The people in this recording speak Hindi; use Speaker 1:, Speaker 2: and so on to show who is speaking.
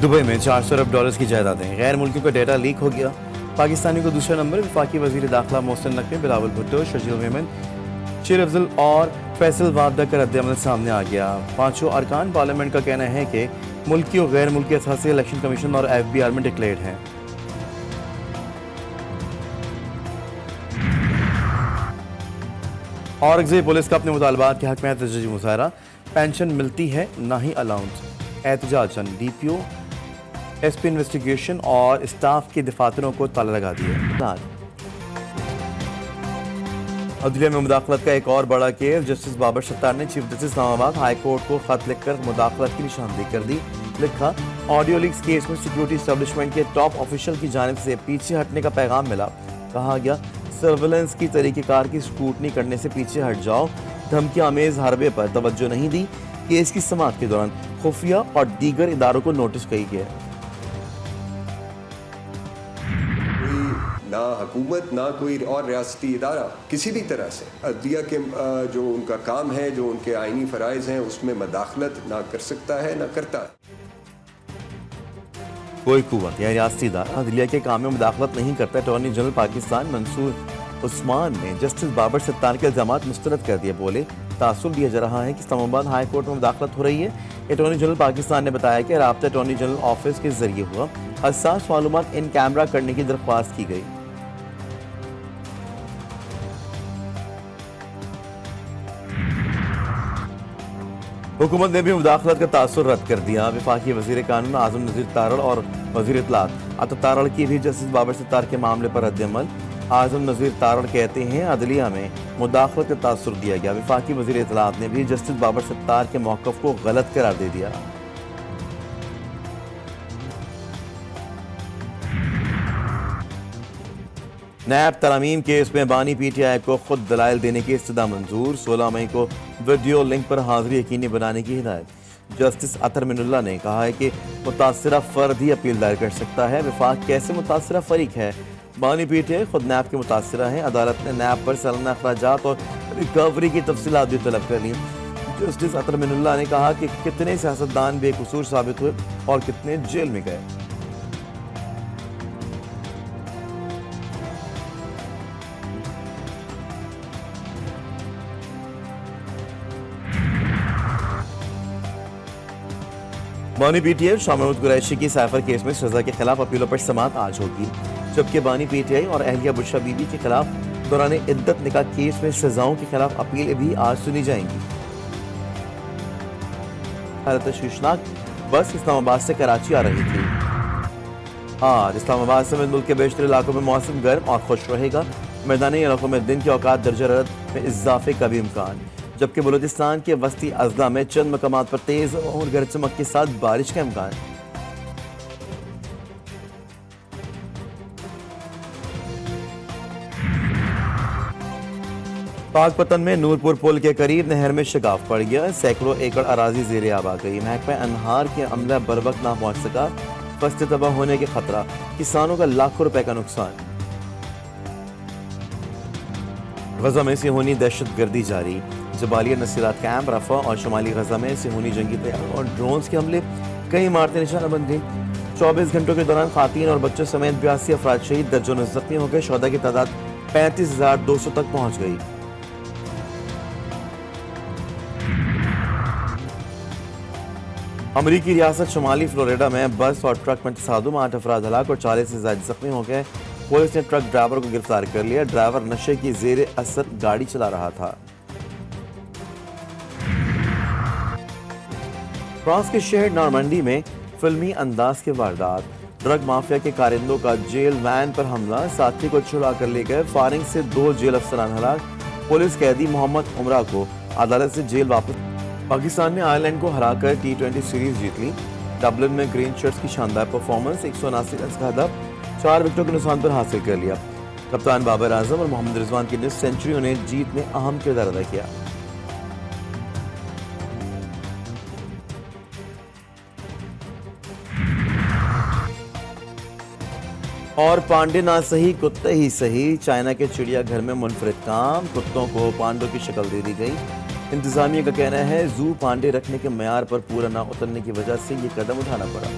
Speaker 1: दुबई में 400 अरब डॉलर्स की जायदादें, गैर मुल्कियों का डेटा लीक हो गया। पाकिस्तानी को दूसरा नंबर, वफाकी वजीर दाखिला मोहसिन नकवी, बिलावल भुट्टो, शजील मेमन, शेर अफजल और फैसल वाबदा का रद्द-ए-अमल सामने आ गया। पांचों अरकान पार्लियामेंट का कहना है कि मुल्की और गैर मुल्की अथासे इलेक्शन कमीशन और FBR में डिक्लेयर्ड हैं। औरंगजेब पुलिस का अपने मुतालबात के हक में एहतजाजी मुजाहरा, पेंशन मिलती है ना ही अलाउंस। एहतजाजन DPO SP इन्वेस्टिगेशन और स्टाफ के दफातरों को ताला लगा दिया। अदलिया में मुदाखलत का एक और बड़ा केस, जस्टिस बाबर सत्तार ने chief justice Islamabad high court को खत लिखकर मुदाखलत की निशानदेही कर दी। लिखा, ऑडियो लीक्स केस में सिक्योरिटी एस्टेब्लिशमेंट के टॉप ऑफिशियल की जानिब से पीछे हटने का पैगाम मिला। कहा गया, सर्वेलेंस की तरीक़ेकार की स्क्रूटनी करने से पीछे हट जाओ। धमकी आमेज हरबे पर तवज्जो नहीं दी। केस की समाअत के दौरान खुफिया और दीगर इदारों को नोटिस किया गया।
Speaker 2: ना हुकूमत ना कोई और रियासती इदारा किसी भी तरह से अदलिया के जो उनका काम है, जो उनके आइनी फ़राइज़ हैं, उसमें मदाखलत ना कर सकता है ना करता है।
Speaker 1: कोई कुव्वत या रियासती इदारा अदलिया के काम में मुदाखलत नहीं करता। अटॉर्नी जनरल पाकिस्तान मंसूर उस्मान ने जस्टिस बाबर सत्तार के इल्जामात मुस्तरद कर दिए। बोले, तासुब दिया जा रहा है कि इस्लामाबाद हाई कोर्ट में मुदाखलत हो रही है। अटॉर्नी जनरल पाकिस्तान ने बताया कि राब्ता अटॉर्नी जनरल ऑफिस के जरिए हुआ हसास मालूमात इन कैमरा करने की दरख्वास्त की गई। हुकूमत ने भी मुदाखलत का तासुर रद्द कर दिया। वफाकी वजीर कानून आजम नज़ीर तारड़ और वजीर इत्तलात अता तारड़ की भी जस्टिस बाबर सत्तार के मामले पर रद्द-ए-अमल। आजम नज़ीर तारड़ कहते हैं, अदलिया में मुदाखलत का तासुर दिया गया। वफाकी वजीर इत्तलात ने भी जस्टिस बाबर सत्तार के मौक़िफ़ को गलत करार दे दिया। नैब तरमीम केस में बानी PTI को खुद दलाइल देने की इस्तदा मंजूर। 16 मई को वीडियो लिंक पर हाजिरी यकीनी बनाने की हिदायत। जस्टिस अतर मिनुल्लाह ने कहा है कि मुतासिरा फर्द ही अपील दायर कर सकता है। वफाक कैसे मुतासिरा फरीक है? बानी PTI खुद नैब के मुतासिरा है। अदालत ने नैब पर सालाना अखराजात और रिकवरी की तफसीलात भी तलब कर ली। जस्टिस अतर मिनुल्लाह ने कहा कि कितने सियासतदान बेकसूर साबित हुए और कितने जेल में गए। बानी PTI शाह महमूद कुरैशी की साइफर केस में सजा के खिलाफ अपीलों पर समाअत आज होगी, जबकि बानी PTI और अहलिया बुशरा बीबी के खिलाफ दौरान इद्दत निकाह केस में सजाओं के खिलाफ अपीलें भी आज सुनी जाएंगी। हालत तशवीशनाक बस इस्लामाबाद से कराची आ रही थी। आज इस्लामाबाद समेत मुल्क के बेशतर इलाकों में मौसम गर्म और खुश रहेगा। मैदानी इलाकों में दिन के औकात दर्जा हरारत में इजाफे का भी इम्कान, जबकि बलूचिस्तान के वस्ती अजला में चंद मकामात पर तेज और गरज चमक के साथ बारिश का इम्कान। पाकपतन में नूरपुर पुल के करीब नहर में शिगाफ पड़ गया। सैकड़ों एकड़ अराजी ज़ेरे आब आ गई। महकमा अनहार के अमला बर वक्त ना पहुंच सका। फसलें तबाह होने के खतरा, किसानों का लाखों रुपए का नुकसान। गजा में सिहोनी दहशत गर्दी जारी। जबालिया नसीरात कैंप, रफा और शुमाली गजा में सिहोनी जंगी तैयार और ड्रोन्स के हमले, कई इमारतें निशाना बन गई। 24 घंटों के दौरान खातीन और बच्चों समेत 82 अफराद शहीद, दर्जनों जख्मी हो गए। शोहदा की तादाद 35,200 तक पहुंच गई। अमरीकी रियासत शुमाली फ्लोरिडा में बस और ट्रक में तसादुम, 8 अफराद हलाक और 40 से ज्यादा जख्मी हो गए। पुलिस ने ट्रक ड्राइवर को गिरफ्तार कर लिया। ड्राइवर नशे की जेर असर गाड़ी चला रहा था। फ्रांस के शहर नॉर्मंडी में फिल्मी अंदाज के वारदात। ड्रग माफिया के कारिंदों का जेल वैन पर हमला, साथी को छुड़ा कर ले गए। फायरिंग से 2 जेल अफसरान हलाक। पुलिस कैदी मोहम्मद उमरा को अदालत से जेल वापस। पाकिस्तान ने आयरलैंड को हराकर T20 सीरीज जीत ली। डबलिन में ग्रीन शर्ट्स की शानदार परफॉर्मेंस, 179 रन का हदफ 4 विकेटों के नुकसान पर हासिल कर लिया। कप्तान बाबर आजम और मोहम्मद रिजवान की निस्फ सेंचुरियों ने जीत में अहम किरदार अदा किया। और पांडे ना सही कुत्ते ही सही, चाइना के चिड़ियाघर में मुनफरिद काम, कुत्तों को पांडों की शक्ल दे दी गई। इंतजामिया का कहना है जू पांडे रखने के मयार पर पूरा ना उतरने की वजह से ये कदम उठाना पड़ा।